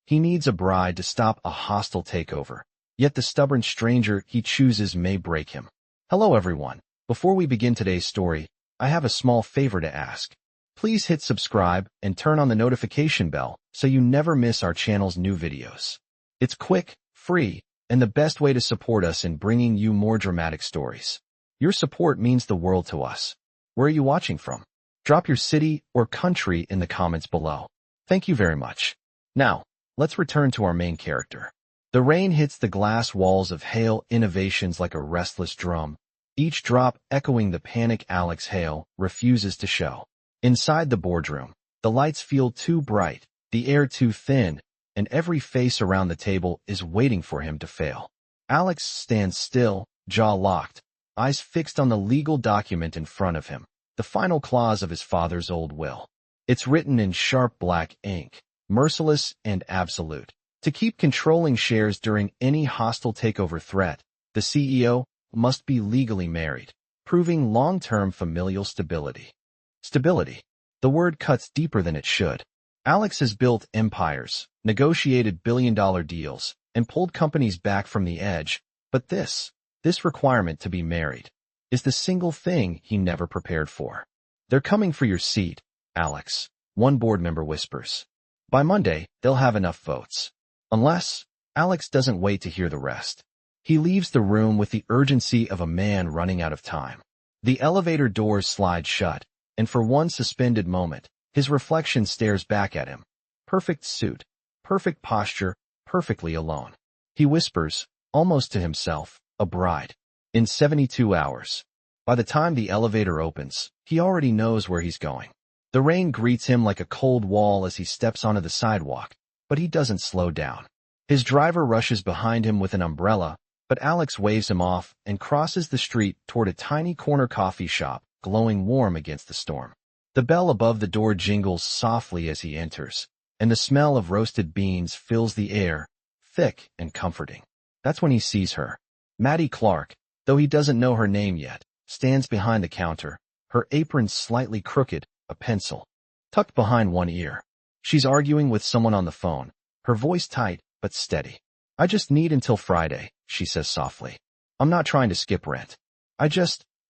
He needs a bride to stop a hostile takeover, yet the stubborn stranger he chooses may break him. Hello everyone. Before we begin today's story, I have a small favor to ask. Please hit subscribe and turn on the notification bell so you never miss our channel's new videos. It's quick, free, and the best way to support us in bringing you more dramatic stories. Your support means the world to us. Where are you watching from? Drop your city or country in the comments below. Thank you very much. Now, let's return to our main character. The rain hits the glass walls of Hale Innovations like a restless drum, each drop echoing the panic Alex Hale refuses to show. Inside the boardroom, the lights feel too bright, the air too thin, and every face around the table is waiting for him to fail. Alex stands still, jaw locked, eyes fixed on the legal document in front of him, the final clause of his father's old will. It's written in sharp black ink, merciless and absolute. To keep controlling shares during any hostile takeover threat, the CEO must be legally married, proving long-term familial stability. Stability. The word cuts deeper than it should. Alex has built empires, negotiated billion-dollar deals, and pulled companies back from the edge, but this requirement to be married, is the single thing he never prepared for. They're coming for your seat, Alex, one board member whispers. By Monday, they'll have enough votes. Unless, Alex doesn't wait to hear the rest. He leaves the room with the urgency of a man running out of time. The elevator doors slide shut, and for one suspended moment, his reflection stares back at him. Perfect suit, perfect posture, perfectly alone. He whispers, almost to himself, a bride. In 72 hours. By the time the elevator opens, he already knows where he's going. The rain greets him like a cold wall as he steps onto the sidewalk, but he doesn't slow down. His driver rushes behind him with an umbrella, but Alex waves him off and crosses the street toward a tiny corner coffee shop, glowing warm against the storm. The bell above the door jingles softly as he enters, and the smell of roasted beans fills the air, thick and comforting. That's when he sees her. Maddie Clark, though he doesn't know her name yet, stands behind the counter, her apron slightly crooked, a pencil tucked behind one ear. She's arguing with someone on the phone, her voice tight but steady. I just need until Friday, she says softly. I'm not trying to skip rent.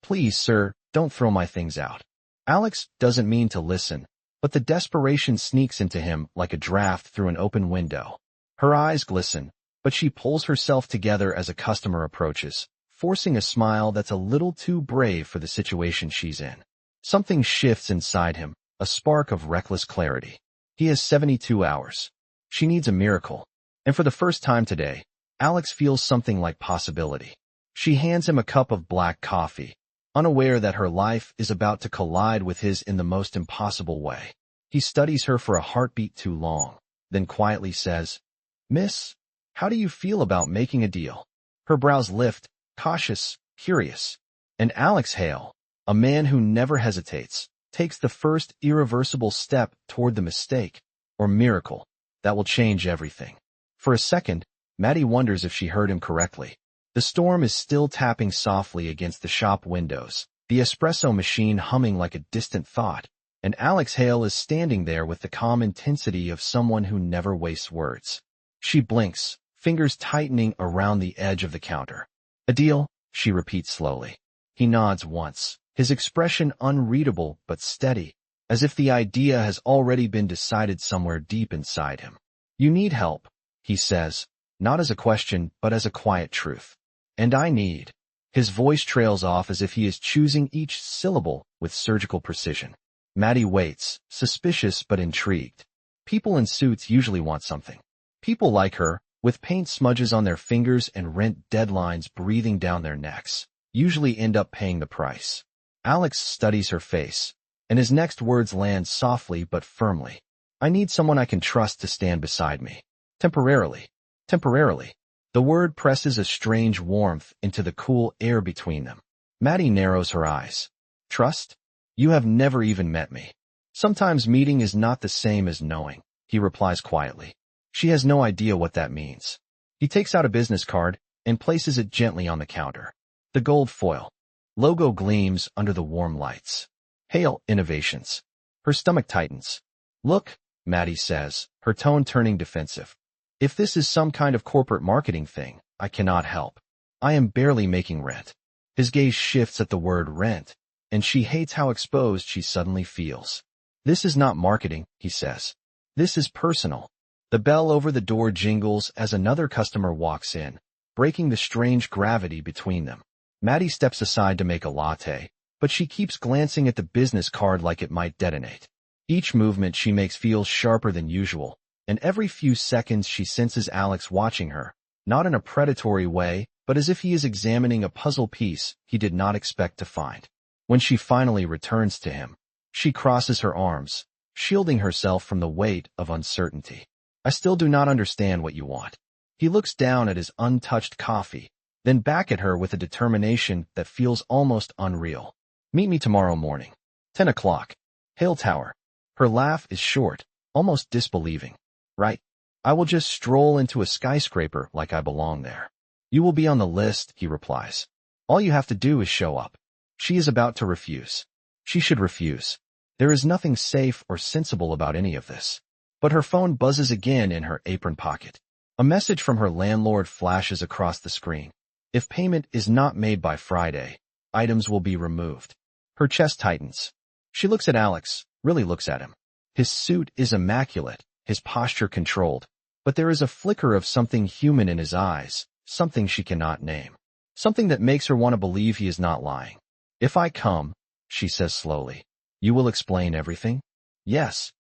Please, sir, don't throw my things out. Alex doesn't mean to listen, but the desperation sneaks into him like a draft through an open window. Her eyes glisten, but she pulls herself together as a customer approaches, forcing a smile that's a little too brave for the situation she's in. Something shifts inside him, a spark of reckless clarity. He has 72 hours. She needs a miracle. And for the first time today, Alex feels something like possibility. She hands him a cup of black coffee, unaware that her life is about to collide with his in the most impossible way. He studies her for a heartbeat too long, then quietly says, Miss, how do you feel about making a deal? Her brows lift, cautious, curious. And Alex Hale, a man who never hesitates, takes the first irreversible step toward the mistake, or miracle, that will change everything. For a second, Maddie wonders if she heard him correctly. The storm is still tapping softly against the shop windows, the espresso machine humming like a distant thought, and Alex Hale is standing there with the calm intensity of someone who never wastes words. She blinks, fingers tightening around the edge of the counter. A deal, she repeats slowly. He nods once, his expression unreadable but steady, as if the idea has already been decided somewhere deep inside him. You need help, he says, not as a question but as a quiet truth. And I need. His voice trails off as if he is choosing each syllable with surgical precision. Maddie waits, suspicious but intrigued. People in suits usually want something. People like her, with paint smudges on their fingers and rent deadlines breathing down their necks, usually end up paying the price. Alex studies her face, and his next words land softly but firmly. I need someone I can trust to stand beside me. Temporarily. Temporarily. The word presses a strange warmth into the cool air between them. Maddie narrows her eyes. Trust? You have never even met me. Sometimes meeting is not the same as knowing, he replies quietly. She has no idea what that means. He takes out a business card and places it gently on the counter. The gold foil. Logo gleams under the warm lights. Hale Innovations. Her stomach tightens. Look, Maddie says, her tone turning defensive. If this is some kind of corporate marketing thing, I cannot help. I am barely making rent. His gaze shifts at the word rent, and she hates how exposed she suddenly feels. This is not marketing, he says. This is personal. The bell over the door jingles as another customer walks in, breaking the strange gravity between them. Maddie steps aside to make a latte, but she keeps glancing at the business card like it might detonate. Each movement she makes feels sharper than usual, and every few seconds she senses Alex watching her, not in a predatory way, but as if he is examining a puzzle piece he did not expect to find. When she finally returns to him, she crosses her arms, shielding herself from the weight of uncertainty. I still do not understand what you want. He looks down at his untouched coffee, then back at her with a determination that feels almost unreal. Meet me tomorrow morning. 10 o'clock. Hale Tower. Her laugh is short, almost disbelieving. Right? I will just stroll into a skyscraper like I belong there. You will be on the list, he replies. All you have to do is show up. She is about to refuse. She should refuse. There is nothing safe or sensible about any of this. But her phone buzzes again in her apron pocket. A message from her landlord flashes across the screen. If payment is not made by Friday, items will be removed. Her chest tightens. She looks at Alex, really looks at him. His suit is immaculate, his posture controlled, but there is a flicker of something human in his eyes, something she cannot name. Something that makes her want to believe he is not lying. If I come, she says slowly, you will explain everything? Yes.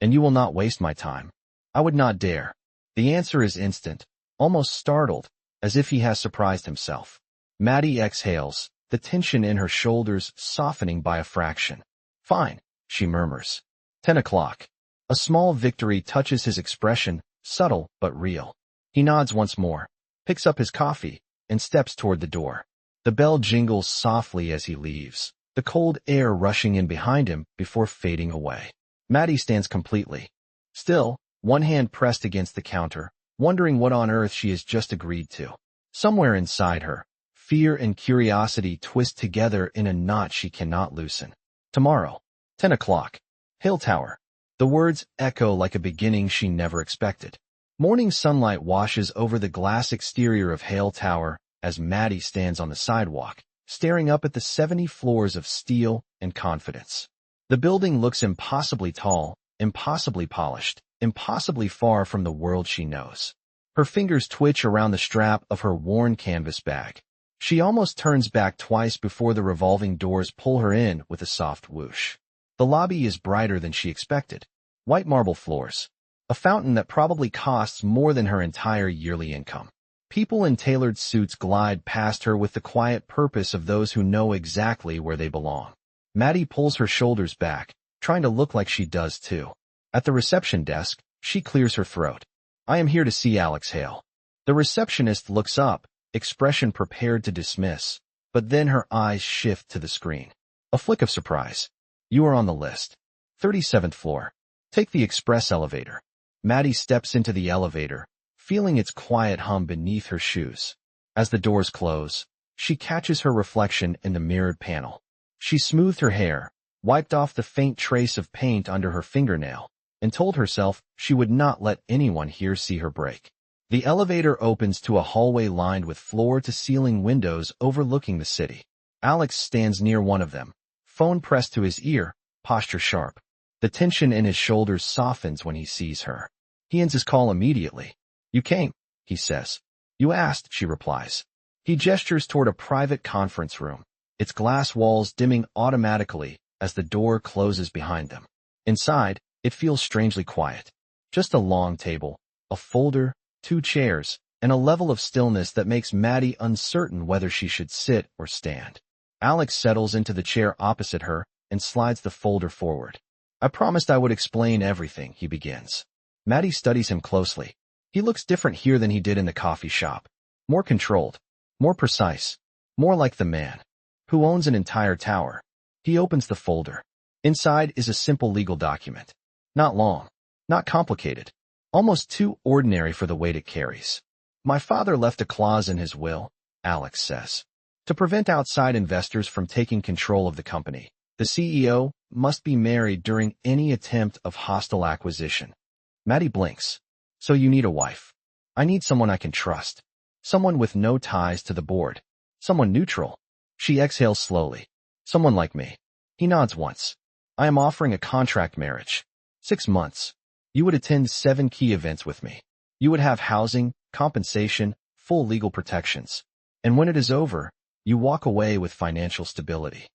And you will not waste my time. I would not dare. The answer is instant, almost startled, as if he has surprised himself. Maddie exhales, the tension in her shoulders softening by a fraction. Fine, she murmurs. 10 o'clock. A small victory touches his expression, subtle but real. He nods once more, picks up his coffee, and steps toward the door. The bell jingles softly as he leaves, the cold air rushing in behind him before fading away. Maddie stands completely still, one hand pressed against the counter, wondering what on earth she has just agreed to. Somewhere inside her, fear and curiosity twist together in a knot she cannot loosen. Tomorrow. 10 o'clock. Hale Tower. The words echo like a beginning she never expected. Morning sunlight washes over the glass exterior of Hale Tower as Maddie stands on the sidewalk, staring up at the 70 floors of steel and confidence. The building looks impossibly tall, impossibly polished, impossibly far from the world she knows. Her fingers twitch around the strap of her worn canvas bag. She almost turns back twice before the revolving doors pull her in with a soft whoosh. The lobby is brighter than she expected. White marble floors. A fountain that probably costs more than her entire yearly income. People in tailored suits glide past her with the quiet purpose of those who know exactly where they belong. Maddie pulls her shoulders back, trying to look like she does too. At the reception desk, she clears her throat. I am here to see Alex Hale. The receptionist looks up, expression prepared to dismiss, but then her eyes shift to the screen. A flick of surprise. You are on the list. 37th floor. Take the express elevator. Maddie steps into the elevator, feeling its quiet hum beneath her shoes. As the doors close, she catches her reflection in the mirrored panel. She smoothed her hair, wiped off the faint trace of paint under her fingernail, and told herself she would not let anyone here see her break. The elevator opens to a hallway lined with floor-to-ceiling windows overlooking the city. Alex stands near one of them, phone pressed to his ear, posture sharp. The tension in his shoulders softens when he sees her. He ends his call immediately. You came, he says. You asked, she replies. He gestures toward a private conference room, its glass walls dimming automatically as the door closes behind them. Inside, it feels strangely quiet. Just a long table, a folder, 2 chairs, and a level of stillness that makes Maddie uncertain whether she should sit or stand. Alex settles into the chair opposite her and slides the folder forward. I promised I would explain everything, he begins. Maddie studies him closely. He looks different here than he did in the coffee shop. More controlled, more precise, more like the man who owns an entire tower. He opens the folder. Inside is a simple legal document. Not long, not complicated, almost too ordinary for the weight it carries. My father left a clause in his will, Alex says, to prevent outside investors from taking control of the company. The CEO must be married during any attempt of hostile acquisition. Maddie blinks. So you need a wife. I need someone I can trust. Someone with no ties to the board. Someone neutral. She exhales slowly. Someone like me. He nods once. I am offering a contract marriage. 6 months. You would attend 7 key events with me. You would have housing, compensation, full legal protections. And when it is over, you walk away with financial stability.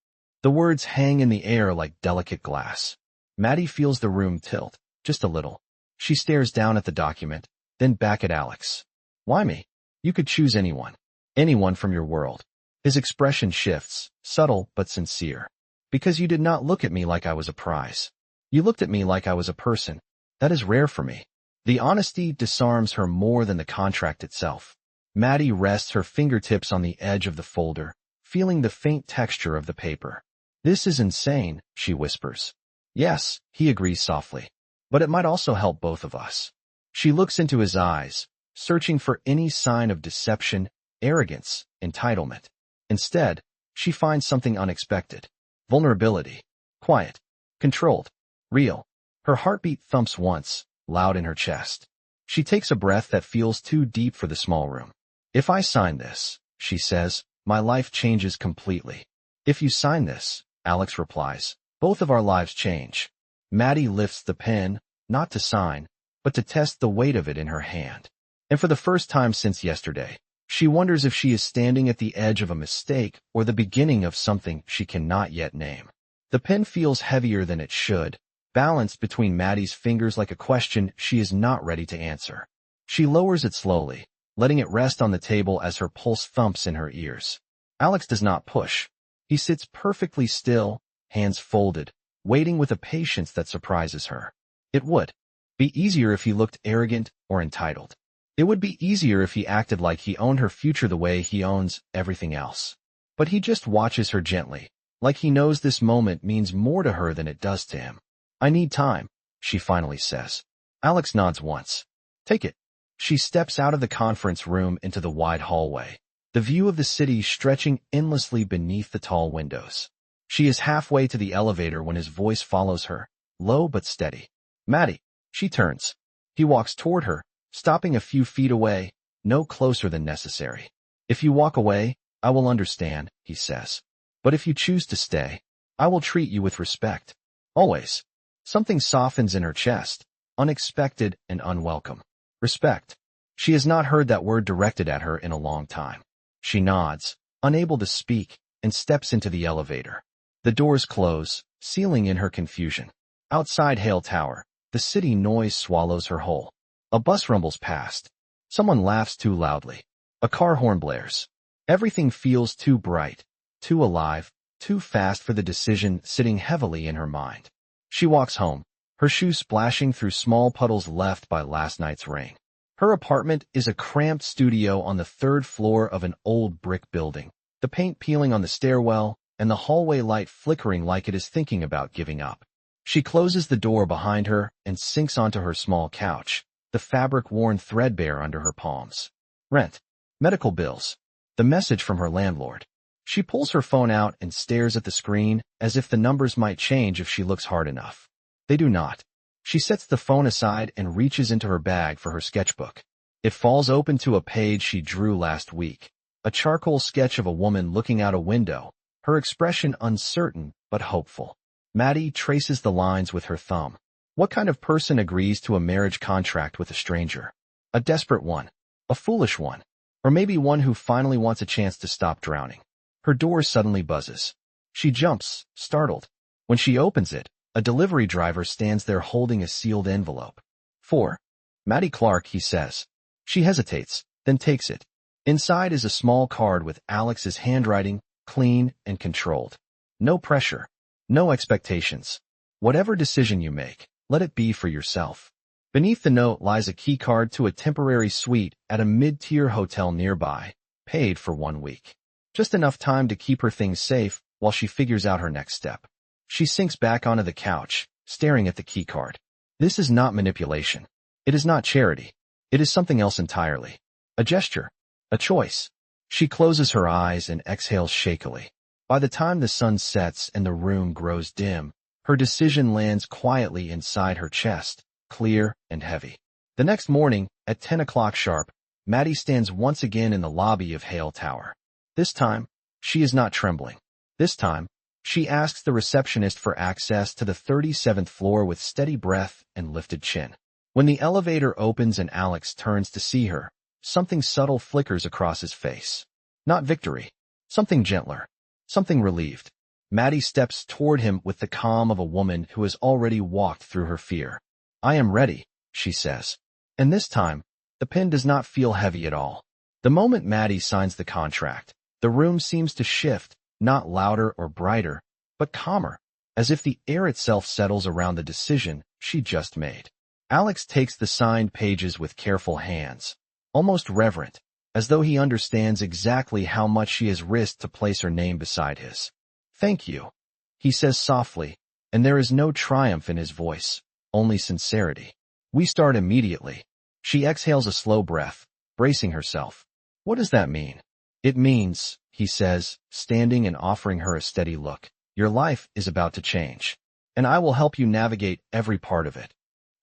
The words hang in the air like delicate glass. Maddie feels the room tilt, just a little. She stares down at the document, then back at Alex. Why me? You could choose anyone. Anyone from your world. His expression shifts, subtle but sincere. Because you did not look at me like I was a prize. You looked at me like I was a person. That is rare for me. The honesty disarms her more than the contract itself. Maddie rests her fingertips on the edge of the folder, feeling the faint texture of the paper. This is insane, she whispers. Yes, he agrees softly. But it might also help both of us. She looks into his eyes, searching for any sign of deception, arrogance, entitlement. Instead, she finds something unexpected. Vulnerability. Quiet. Controlled. Real. Her heartbeat thumps once, loud in her chest. She takes a breath that feels too deep for the small room. If I sign this, she says, my life changes completely. If you sign this, Alex replies, both of our lives change. Maddie lifts the pen, not to sign, but to test the weight of it in her hand. And for the first time since yesterday, she wonders if she is standing at the edge of a mistake or the beginning of something she cannot yet name. The pen feels heavier than it should, balanced between Maddie's fingers like a question she is not ready to answer. She lowers it slowly, letting it rest on the table as her pulse thumps in her ears. Alex does not push. He sits perfectly still, hands folded, waiting with a patience that surprises her. It would be easier if he looked arrogant or entitled. It would be easier if he acted like he owned her future the way he owns everything else. But he just watches her gently, like he knows this moment means more to her than it does to him. I need time, she finally says. Alex nods once. Take it. She steps out of the conference room into the wide hallway, the view of the city stretching endlessly beneath the tall windows. She is halfway to the elevator when his voice follows her, low but steady. Maddie. She turns. He walks toward her, stopping a few feet away, no closer than necessary. If you walk away, I will understand, he says. But if you choose to stay, I will treat you with respect. Always. Something softens in her chest, unexpected and unwelcome. Respect. She has not heard that word directed at her in a long time. She nods, unable to speak, and steps into the elevator. The doors close, sealing in her confusion. Outside Hale Tower, the city noise swallows her whole. A bus rumbles past. Someone laughs too loudly. A car horn blares. Everything feels too bright, too alive, too fast for the decision sitting heavily in her mind. She walks home, her shoes splashing through small puddles left by last night's rain. Her apartment is a cramped studio on the 3rd floor of an old brick building, the paint peeling on the stairwell and the hallway light flickering like it is thinking about giving up. She closes the door behind her and sinks onto her small couch, the fabric worn threadbare under her palms. Rent. Medical bills. The message from her landlord. She pulls her phone out and stares at the screen as if the numbers might change if she looks hard enough. They do not. She sets the phone aside and reaches into her bag for her sketchbook. It falls open to a page she drew last week, a charcoal sketch of a woman looking out a window, her expression uncertain but hopeful. Maddie traces the lines with her thumb. What kind of person agrees to a marriage contract with a stranger? A desperate one, a foolish one, or maybe one who finally wants a chance to stop drowning. Her door suddenly buzzes. She jumps, startled. When she opens it, a delivery driver stands there holding a sealed envelope. For Maddie Clark, he says. She hesitates, then takes it. Inside is a small card with Alex's handwriting, clean and controlled. No pressure. No expectations. Whatever decision you make, let it be for yourself. Beneath the note lies a key card to a temporary suite at a mid-tier hotel nearby, paid for 1 week. Just enough time to keep her things safe while she figures out her next step. She sinks back onto the couch, staring at the key card. This is not manipulation. It is not charity. It is something else entirely. A gesture. A choice. She closes her eyes and exhales shakily. By the time the sun sets and the room grows dim, her decision lands quietly inside her chest, clear and heavy. The next morning, At 10 o'clock sharp, Maddie stands once again in the lobby of Hale Tower. This time, she is not trembling. This time, she asks the receptionist for access to the 37th floor with steady breath and lifted chin. When the elevator opens and Alex turns to see her, something subtle flickers across his face. Not victory. Something gentler. Something relieved. Maddie steps toward him with the calm of a woman who has already walked through her fear. "I am ready," she says. And this time, the pen does not feel heavy at all. The moment Maddie signs the contract, the room seems to shift, not louder or brighter, but calmer, as if the air itself settles around the decision she just made. Alex takes the signed pages with careful hands, almost reverent, as though he understands exactly how much she has risked to place her name beside his. "Thank you," he says softly, and there is no triumph in his voice, only sincerity. "We start immediately." She exhales a slow breath, bracing herself. "What does that mean?" "It means," he says, standing and offering her a steady look, "your life is about to change, and I will help you navigate every part of it."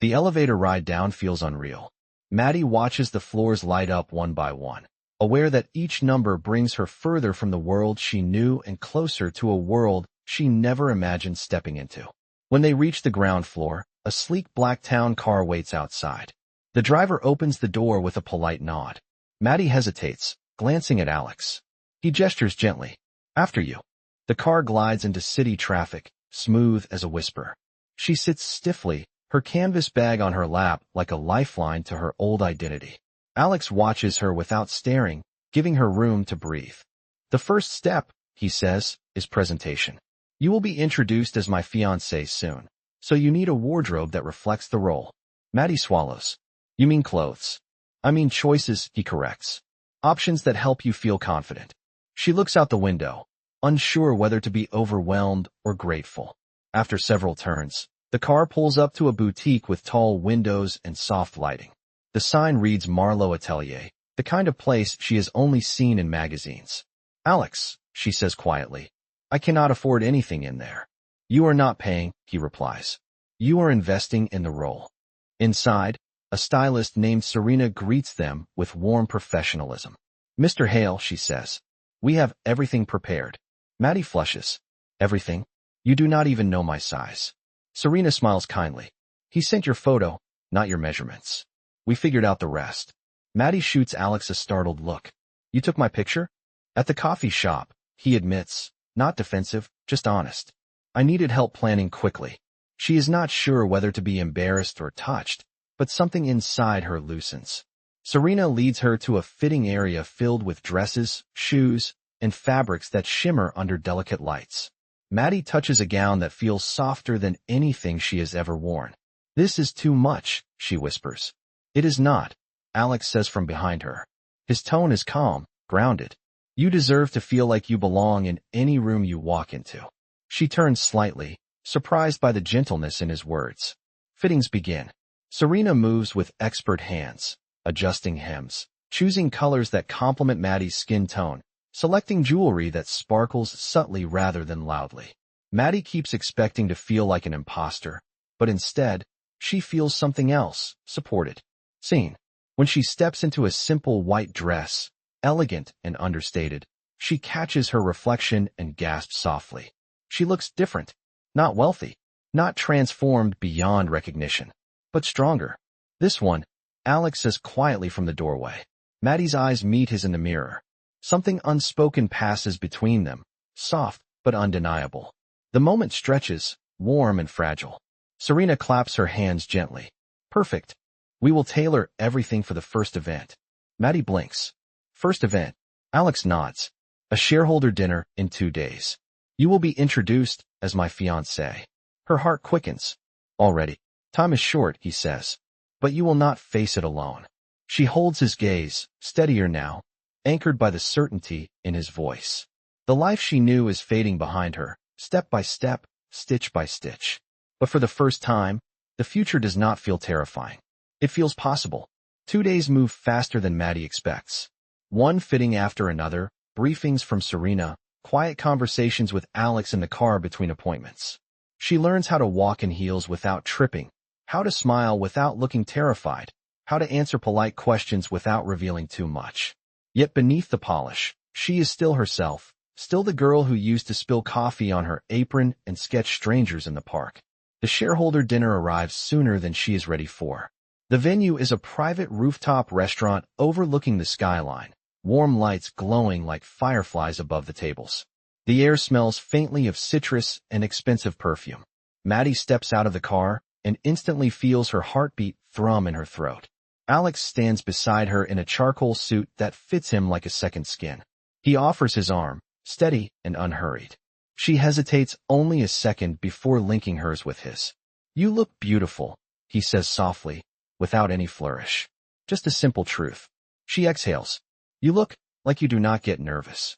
The elevator ride down feels unreal. Maddie watches the floors light up one by one, aware that each number brings her further from the world she knew and closer to a world she never imagined stepping into. When they reach the ground floor, a sleek black town car waits outside. The driver opens the door with a polite nod. Maddie hesitates, glancing at Alex. He gestures gently. "After you." The car glides into city traffic, smooth as a whisper. She sits stiffly, her canvas bag on her lap like a lifeline to her old identity. Alex watches her without staring, giving her room to breathe. "The first step," he says, "is presentation. You will be introduced as my fiancée soon, so you need a wardrobe that reflects the role." Maddie swallows. "You mean clothes?" "I mean choices," he corrects. "Options that help you feel confident." She looks out the window, unsure whether to be overwhelmed or grateful. After several turns, the car pulls up to a boutique with tall windows and soft lighting. The sign reads Marlowe Atelier, the kind of place she has only seen in magazines. "Alex," she says quietly, "I cannot afford anything in there." "You are not paying," he replies. "You are investing in the role." Inside, a stylist named Serena greets them with warm professionalism. "Mr. Hale," she says, "we have everything prepared." Maddie flushes. "Everything? You do not even know my size." Serena smiles kindly. "He sent your photo, not your measurements. We figured out the rest." Maddie shoots Alex a startled look. "You took my picture?" "At the coffee shop," he admits, not defensive, just honest. "I needed help planning quickly." She is not sure whether to be embarrassed or touched, but something inside her loosens. Serena leads her to a fitting area filled with dresses, shoes, and fabrics that shimmer under delicate lights. Maddie touches a gown that feels softer than anything she has ever worn. "This is too much," she whispers. "It is not," Alex says from behind her. His tone is calm, grounded. "You deserve to feel like you belong in any room you walk into." She turns slightly, surprised by the gentleness in his words. Fittings begin. Serena moves with expert hands, adjusting hems, choosing colors that complement Maddie's skin tone, selecting jewelry that sparkles subtly rather than loudly. Maddie keeps expecting to feel like an imposter, but instead, she feels something else, supported, seen. When she steps into a simple white dress, elegant and understated, she catches her reflection and gasps softly. She looks different, not wealthy, not transformed beyond recognition, but stronger. "This one," Alex says quietly from the doorway. Maddie's eyes meet his in the mirror. Something unspoken passes between them, soft but undeniable. The moment stretches, warm and fragile. Serena claps her hands gently. "Perfect. We will tailor everything for the first event." Maddie blinks. "First event?" Alex nods. "A shareholder dinner in 2 days. You will be introduced as my fiancée." Her heart quickens. "Already. Time is short," he says. "But you will not face it alone." She holds his gaze, steadier now, anchored by the certainty in his voice. The life she knew is fading behind her, step by step, stitch by stitch. But for the first time, the future does not feel terrifying. It feels possible. 2 days move faster than Maddie expects. One fitting after another, briefings from Serena, quiet conversations with Alex in the car between appointments. She learns how to walk in heels without tripping, how to smile without looking terrified, how to answer polite questions without revealing too much. Yet beneath the polish, she is still herself, still the girl who used to spill coffee on her apron and sketch strangers in the park. The shareholder dinner arrives sooner than she is ready for. The venue is a private rooftop restaurant overlooking the skyline, warm lights glowing like fireflies above the tables. The air smells faintly of citrus and expensive perfume. Maddie steps out of the car and instantly feels her heartbeat thrum in her throat. Alex stands beside her in a charcoal suit that fits him like a second skin. He offers his arm, steady and unhurried. She hesitates only a second before linking hers with his. "You look beautiful," he says softly, without any flourish. Just a simple truth. She exhales. "You look like you do not get nervous."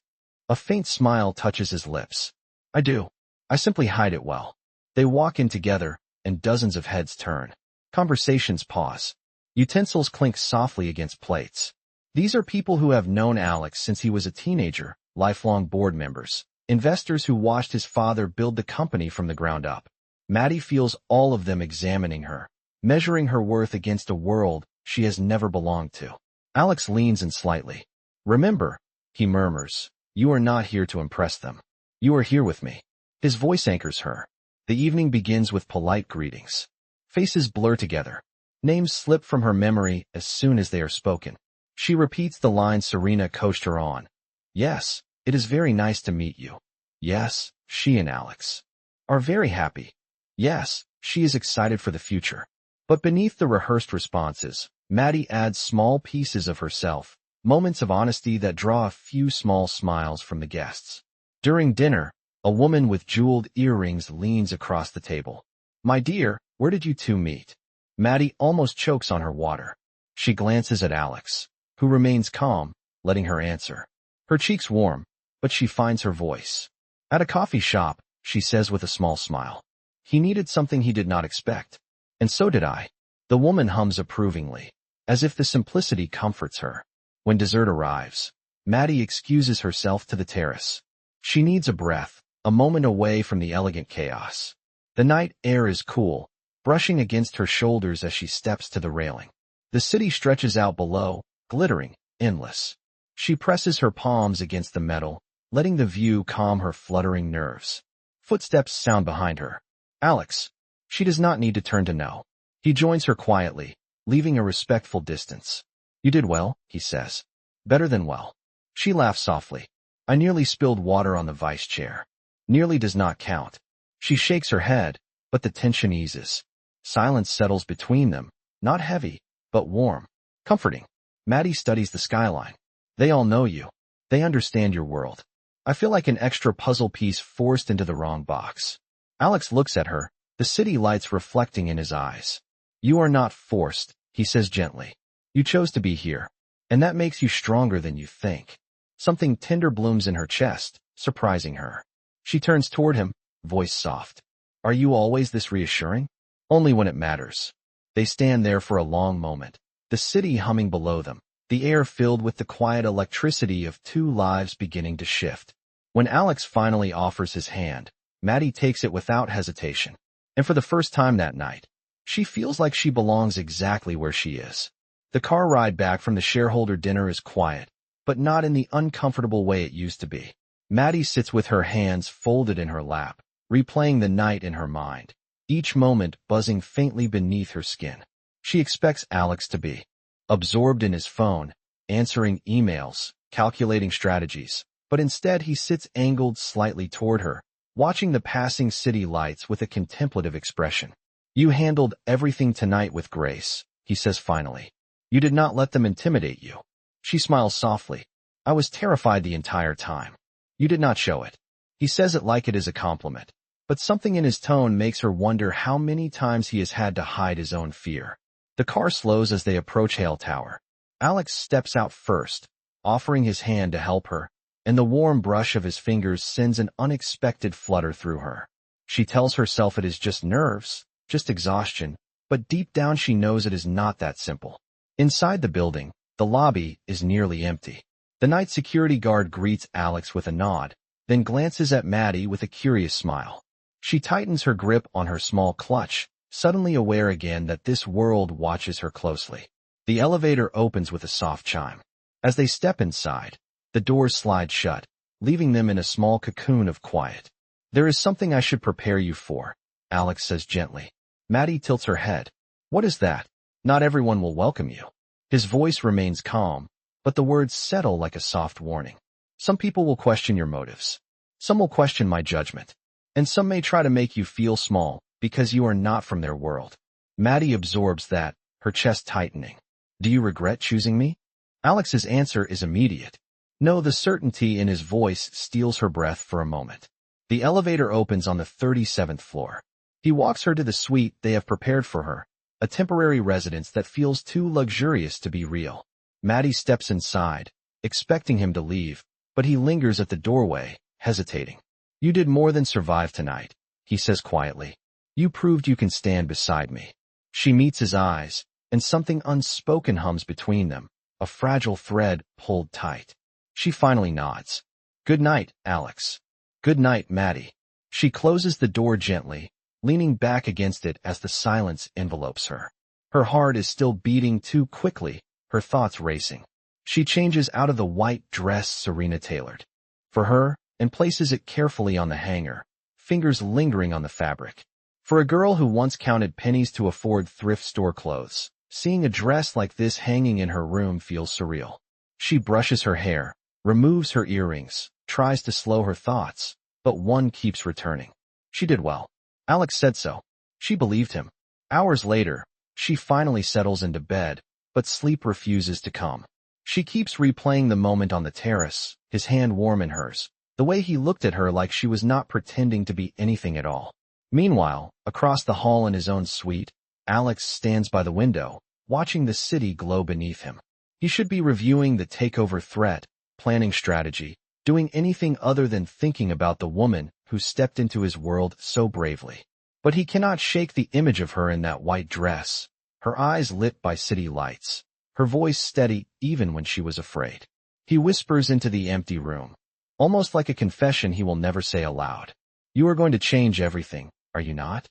A faint smile touches his lips. "I do. I simply hide it well." They walk in together, and dozens of heads turn. Conversations pause. Utensils clink softly against plates. These are people who have known Alex since he was a teenager, lifelong board members, investors who watched his father build the company from the ground up. Maddie feels all of them examining her, measuring her worth against a world she has never belonged to. Alex leans in slightly. "Remember," he murmurs, "you are not here to impress them. You are here with me." His voice anchors her. The evening begins with polite greetings. Faces blur together. Names slip from her memory as soon as they are spoken. She repeats the line Serena coached her on. "Yes, it is very nice to meet you." Yes, she and Alex are very happy. Yes, she is excited for the future. But beneath the rehearsed responses, Maddie adds small pieces of herself, moments of honesty that draw a few small smiles from the guests. During dinner, a woman with jeweled earrings leans across the table. "My dear, where did you two meet?" Maddie almost chokes on her water. She glances at Alex, who remains calm, letting her answer. Her cheeks warm, but she finds her voice. "At a coffee shop," she says with a small smile. "He needed something he did not expect. And so did I." The woman hums approvingly, as if the simplicity comforts her. When dessert arrives, Maddie excuses herself to the terrace. She needs a breath, a moment away from the elegant chaos. The night air is cool, brushing against her shoulders as she steps to the railing. The city stretches out below, glittering, endless. She presses her palms against the metal, letting the view calm her fluttering nerves. Footsteps sound behind her. Alex. She does not need to turn to know. He joins her quietly, leaving a respectful distance. "You did well," he says. "Better than well." She laughs softly. "I nearly spilled water on the vice chair." Nearly does not count. She shakes her head, but the tension eases. Silence settles between them, not heavy, but warm, comforting. Maddie studies the skyline. "They all know you. They understand your world." "I feel like an extra puzzle piece forced into the wrong box." Alex looks at her, the city lights reflecting in his eyes. "You are not forced," he says gently. "You chose to be here, and that makes you stronger than you think." Something tender blooms in her chest, surprising her. She turns toward him, voice soft. "Are you always this reassuring?" "Only when it matters." They stand there for a long moment, the city humming below them, the air filled with the quiet electricity of two lives beginning to shift. When Alex finally offers his hand, Maddie takes it without hesitation. And for the first time that night, she feels like she belongs exactly where she is. The car ride back from the shareholder dinner is quiet, but not in the uncomfortable way it used to be. Maddie sits with her hands folded in her lap, replaying the night in her mind, each moment buzzing faintly beneath her skin. She expects Alex to be absorbed in his phone, answering emails, calculating strategies, but instead he sits angled slightly toward her, watching the passing city lights with a contemplative expression. "You handled everything tonight with grace," he says finally. "You did not let them intimidate you." She smiles softly. "I was terrified the entire time." "You did not show it." He says it like it is a compliment, but something in his tone makes her wonder how many times he has had to hide his own fear. The car slows as they approach Hale Tower. Alex steps out first, offering his hand to help her, and the warm brush of his fingers sends an unexpected flutter through her. She tells herself it is just nerves, just exhaustion, but deep down she knows it is not that simple. Inside the building, the lobby is nearly empty. The night security guard greets Alex with a nod, then glances at Maddie with a curious smile. She tightens her grip on her small clutch, suddenly aware again that this world watches her closely. The elevator opens with a soft chime. As they step inside, the doors slide shut, leaving them in a small cocoon of quiet. There is something I should prepare you for, Alex says gently. Maddie tilts her head. What is that? Not everyone will welcome you. His voice remains calm, but the words settle like a soft warning. Some people will question your motives. Some will question my judgment. And some may try to make you feel small because you are not from their world. Maddie absorbs that, her chest tightening. Do you regret choosing me? Alex's answer is immediate. No, the certainty in his voice steals her breath for a moment. The elevator opens on the 37th floor. He walks her to the suite they have prepared for her, a temporary residence that feels too luxurious to be real. Maddie steps inside, expecting him to leave, but he lingers at the doorway, hesitating. You did more than survive tonight, he says quietly. You proved you can stand beside me. She meets his eyes, and something unspoken hums between them, a fragile thread pulled tight. She finally nods. Good night, Alex. Good night, Maddie. She closes the door gently, leaning back against it as the silence envelopes her. Her heart is still beating too quickly, her thoughts racing. She changes out of the white dress Serena tailored for her and places it carefully on the hanger, fingers lingering on the fabric. For a girl who once counted pennies to afford thrift store clothes, seeing a dress like this hanging in her room feels surreal. She brushes her hair, removes her earrings, tries to slow her thoughts, but one keeps returning. She did well. Alex said so. She believed him. Hours later, she finally settles into bed, but sleep refuses to come. She keeps replaying the moment on the terrace, his hand warm in hers, the way he looked at her like she was not pretending to be anything at all. Meanwhile, across the hall in his own suite, Alex stands by the window, watching the city glow beneath him. He should be reviewing the takeover threat, planning strategy, doing anything other than thinking about the woman who stepped into his world so bravely. But he cannot shake the image of her in that white dress, her eyes lit by city lights, her voice steady even when she was afraid. He whispers into the empty room, almost like a confession he will never say aloud. You are going to change everything, are you not?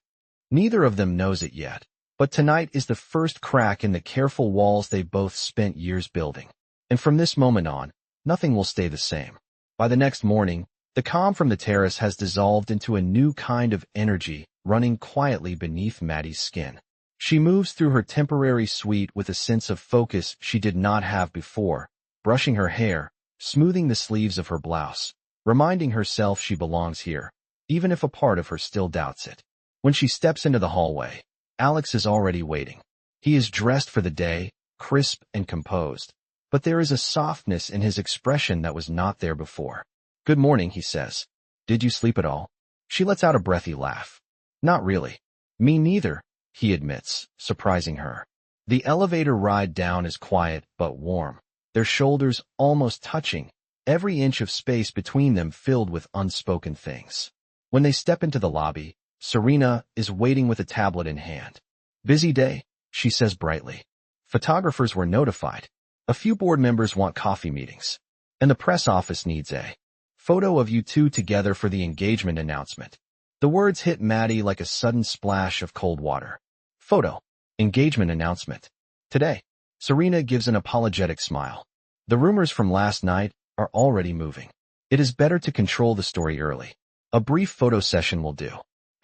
Neither of them knows it yet, but tonight is the first crack in the careful walls they both spent years building. And from this moment on, nothing will stay the same. By the next morning, the calm from the terrace has dissolved into a new kind of energy running quietly beneath Maddie's skin. She moves through her temporary suite with a sense of focus she did not have before, brushing her hair, smoothing the sleeves of her blouse, reminding herself she belongs here, even if a part of her still doubts it. When she steps into the hallway, Alex is already waiting. He is dressed for the day, crisp and composed, but there is a softness in his expression that was not there before. Good morning, he says. Did you sleep at all? She lets out a breathy laugh. Not really. Me neither, he admits, surprising her. The elevator ride down is quiet but warm, their shoulders almost touching, every inch of space between them filled with unspoken things. When they step into the lobby, Serena is waiting with a tablet in hand. Busy day, she says brightly. Photographers were notified. A few board members want coffee meetings. And the press office needs a photo of you two together for the engagement announcement. The words hit Maddie like a sudden splash of cold water. Photo. Engagement announcement. Today. Serena gives an apologetic smile. The rumors from last night are already moving. It is better to control the story early. A brief photo session will do.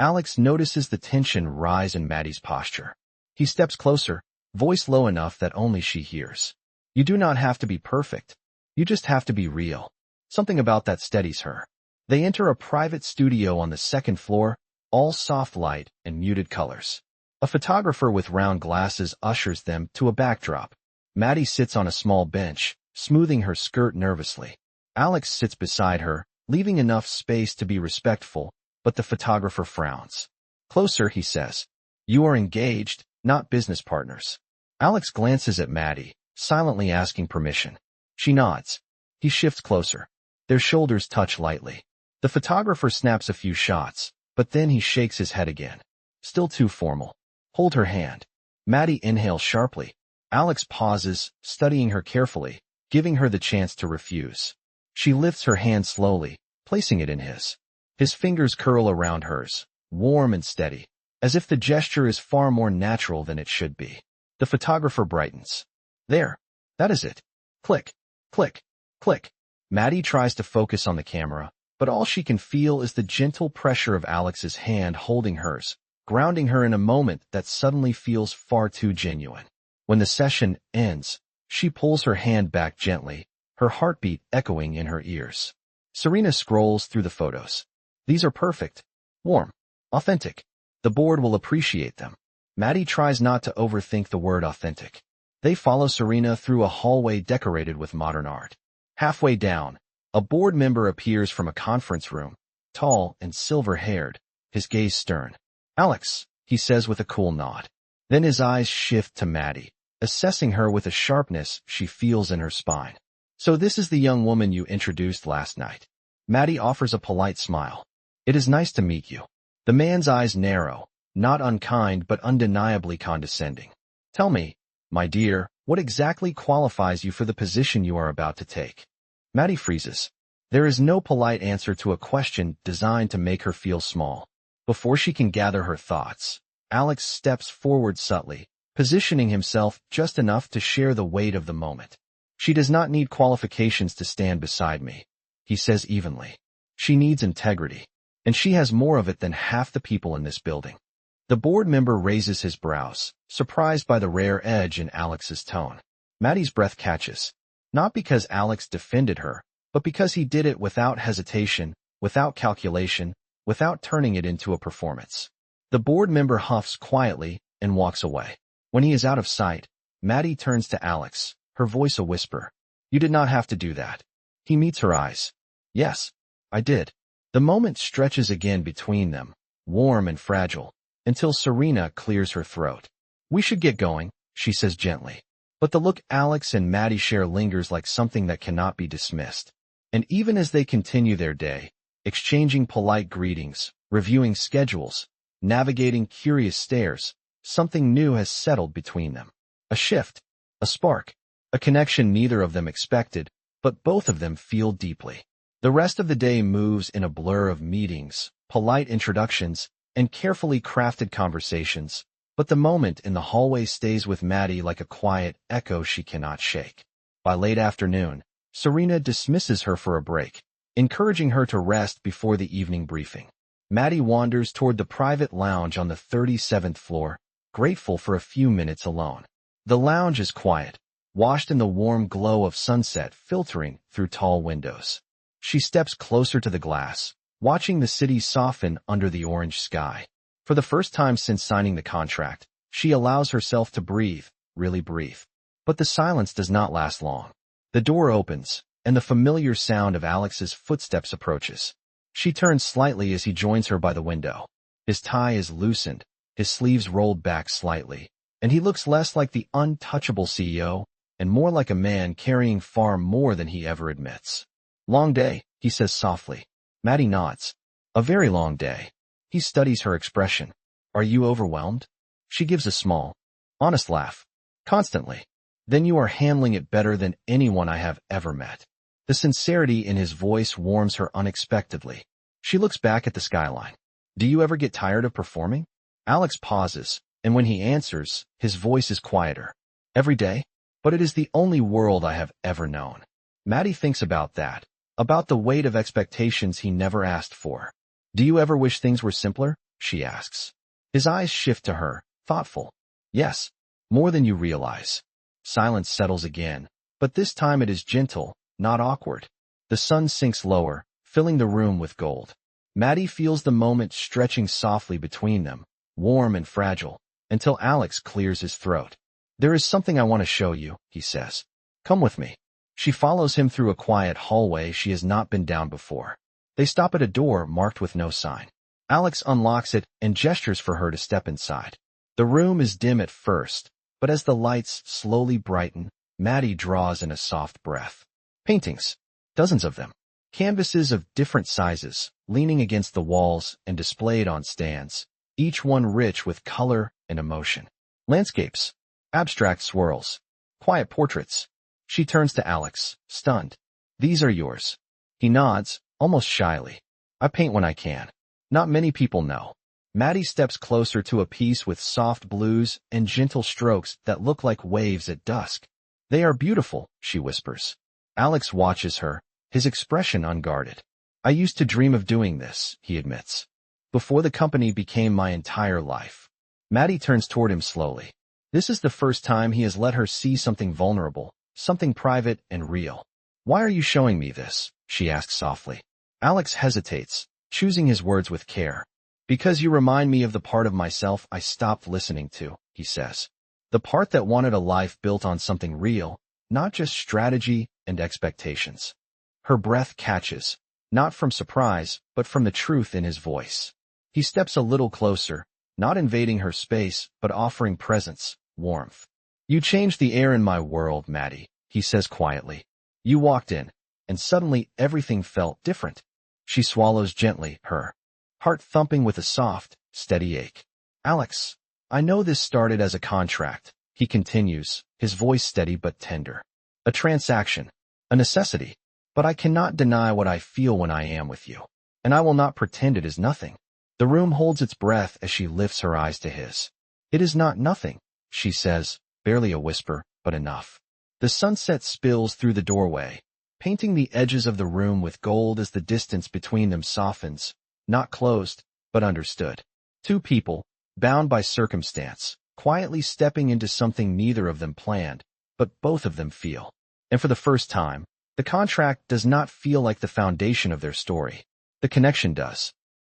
Alex notices the tension rise in Maddie's posture. He steps closer, voice low enough that only she hears. You do not have to be perfect. You just have to be real. Something about that steadies her. They enter a private studio on the second floor, all soft light and muted colors. A photographer with round glasses ushers them to a backdrop. Maddie sits on a small bench, smoothing her skirt nervously. Alex sits beside her, leaving enough space to be respectful, but the photographer frowns. Closer, he says. You are engaged, not business partners. Alex glances at Maddie, silently asking permission. She nods. He shifts closer. Their shoulders touch lightly. The photographer snaps a few shots, but then he shakes his head again. Still too formal. Hold her hand. Maddie inhales sharply. Alex pauses, studying her carefully, giving her the chance to refuse. She lifts her hand slowly, placing it in his. His fingers curl around hers, warm and steady, as if the gesture is far more natural than it should be. The photographer brightens. There. That is it. Click, click, click. Maddie tries to focus on the camera, but all she can feel is the gentle pressure of Alex's hand holding hers, grounding her in a moment that suddenly feels far too genuine. When the session ends, she pulls her hand back gently, her heartbeat echoing in her ears. Serena scrolls through the photos. These are perfect, warm, authentic. The board will appreciate them. Maddie tries not to overthink the word authentic. They follow Serena through a hallway decorated with modern art. Halfway down, a board member appears from a conference room, tall and silver-haired, his gaze stern. "Alex," he says with a cool nod. Then his eyes shift to Maddie, assessing her with a sharpness she feels in her spine. "So this is the young woman you introduced last night." Maddie offers a polite smile. "It is nice to meet you." The man's eyes narrow, not unkind but undeniably condescending. "Tell me, my dear, what exactly qualifies you for the position you are about to take?" Maddie freezes. There is no polite answer to a question designed to make her feel small. Before she can gather her thoughts, Alex steps forward subtly, positioning himself just enough to share the weight of the moment. "She does not need qualifications to stand beside me," he says evenly. "She needs integrity, and she has more of it than half the people in this building." The board member raises his brows, surprised by the rare edge in Alex's tone. Maddie's breath catches, not because Alex defended her, but because he did it without hesitation, without calculation, without turning it into a performance. The board member huffs quietly and walks away. When he is out of sight, Maddie turns to Alex, her voice a whisper. "You did not have to do that." He meets her eyes. "Yes, I did." The moment stretches again between them, warm and fragile, until Serena clears her throat. "We should get going," she says gently. But the look Alex and Maddie share lingers like something that cannot be dismissed. And even as they continue their day, exchanging polite greetings, reviewing schedules, navigating curious stares, something new has settled between them. A shift, a spark, a connection neither of them expected, but both of them feel deeply. The rest of the day moves in a blur of meetings, polite introductions, and carefully crafted conversations, but the moment in the hallway stays with Maddie like a quiet echo she cannot shake. By late afternoon, Serena dismisses her for a break, encouraging her to rest before the evening briefing. Maddie wanders toward the private lounge on the 37th floor, grateful for a few minutes alone. The lounge is quiet, washed in the warm glow of sunset filtering through tall windows. She steps closer to the glass, watching the city soften under the orange sky. For the first time since signing the contract, she allows herself to breathe, really breathe. But the silence does not last long. The door opens, and the familiar sound of Alex's footsteps approaches. She turns slightly as he joins her by the window. His tie is loosened, his sleeves rolled back slightly, and he looks less like the untouchable CEO and more like a man carrying far more than he ever admits. "Long day," he says softly. Maddie nods. "A very long day." He studies her expression. "Are you overwhelmed?" She gives a small, honest laugh. "Constantly." "Then you are handling it better than anyone I have ever met." The sincerity in his voice warms her unexpectedly. She looks back at the skyline. "Do you ever get tired of performing?" Alex pauses, and when he answers, his voice is quieter. "Every day? But it is the only world I have ever known." Maddie thinks about that, about the weight of expectations he never asked for. "Do you ever wish things were simpler?" she asks. His eyes shift to her, thoughtful. "Yes, more than you realize." Silence settles again, but this time it is gentle, not awkward. The sun sinks lower, filling the room with gold. Maddie feels the moment stretching softly between them, warm and fragile, until Alex clears his throat. "There is something I want to show you," he says. "Come with me." She follows him through a quiet hallway she has not been down before. They stop at a door marked with no sign. Alex unlocks it and gestures for her to step inside. The room is dim at first, but as the lights slowly brighten, Maddie draws in a soft breath. Paintings, dozens of them. Canvases of different sizes, leaning against the walls and displayed on stands, each one rich with color and emotion. Landscapes, abstract swirls, quiet portraits. She turns to Alex, stunned. "These are yours." He nods, almost shyly. "I paint when I can." Not many people know. Maddie steps closer to a piece with soft blues and gentle strokes that look like waves at dusk. They are beautiful, she whispers. Alex watches her, his expression unguarded. I used to dream of doing this, he admits. Before the company became my entire life. Maddie turns toward him slowly. This is the first time he has let her see something vulnerable, something private and real. Why are you showing me this? She asks softly. Alex hesitates, choosing his words with care. Because you remind me of the part of myself I stopped listening to, he says. The part that wanted a life built on something real, not just strategy and expectations. Her breath catches, not from surprise, but from the truth in his voice. He steps a little closer, not invading her space, but offering presence, warmth. You changed the air in my world, Maddie, he says quietly. You walked in, and suddenly everything felt different. She swallows gently, her heart thumping with a soft, steady ache. Alex, I know this started as a contract, he continues, his voice steady but tender. A transaction, a necessity, but I cannot deny what I feel when I am with you, and I will not pretend it is nothing. The room holds its breath as she lifts her eyes to his. It is not nothing, she says, barely a whisper, but enough. The sunset spills through the doorway, painting the edges of the room with gold as the distance between them softens, not closed, but understood. Two people, bound by circumstance, quietly stepping into something neither of them planned, but both of them feel. And for the first time, the contract does not feel like the foundation of their story. The connection does.